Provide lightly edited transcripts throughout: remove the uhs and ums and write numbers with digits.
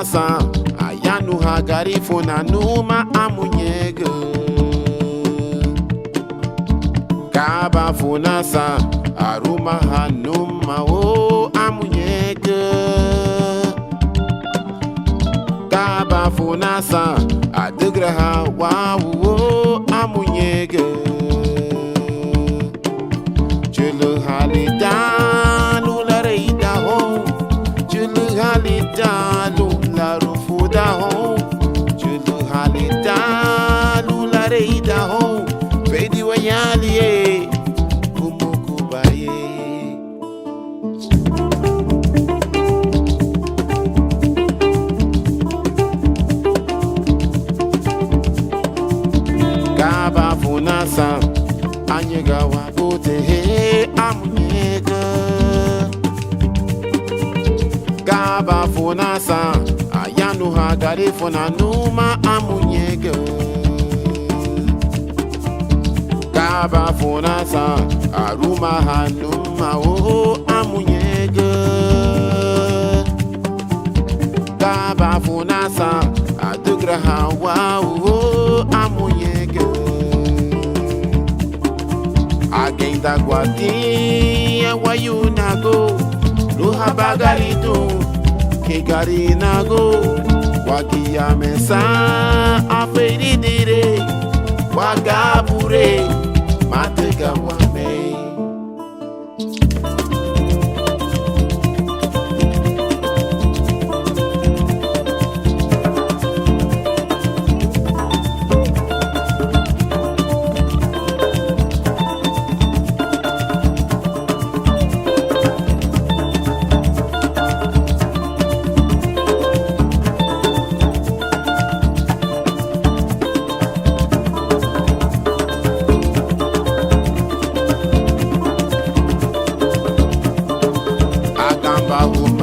funasa ayanu ha garifuna numa amuñegu kaba funasa aruma ha numa o amuñegu kaba funasa adugra ha wawu amuñegu chulu halidalu la reida ho chulu halidalu la rufuda ho chulu halidalu la reida ho fedi wanyaliye kumukubaye kaba funasa anyega wagote he amuñegu kaba funasa ayanu ha garifuna numa amuñegu kaba funasa aruma ha numa o amuñegu kaba funasa adugra ha wa o amuñegu again da guatinha wayunago luha bagarido que garinago wagia mesa aferidire wagabure matega wame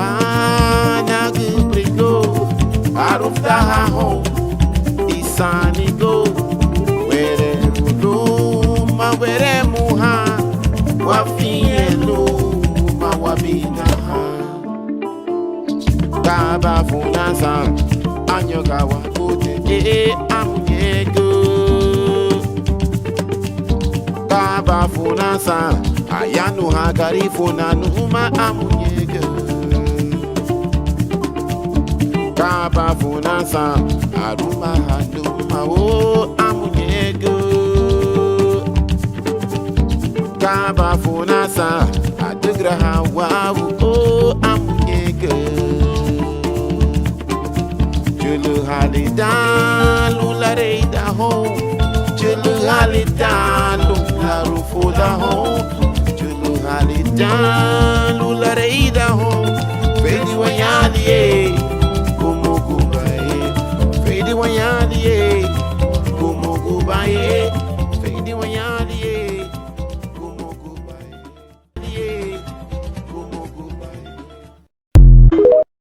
Humana gubrigo arufta ho isanigo were luma were muha wafielu ma wabina kaba funasa anyoga wakote amuñegu kaba funasa ayanu ha garifuna numa amuñegu kaba funasa aruma hanuma o amuñegu kaba funasa adugra hawawu o amuñegu chulu halidalu la reida ho chulu halidalu la rufuda ho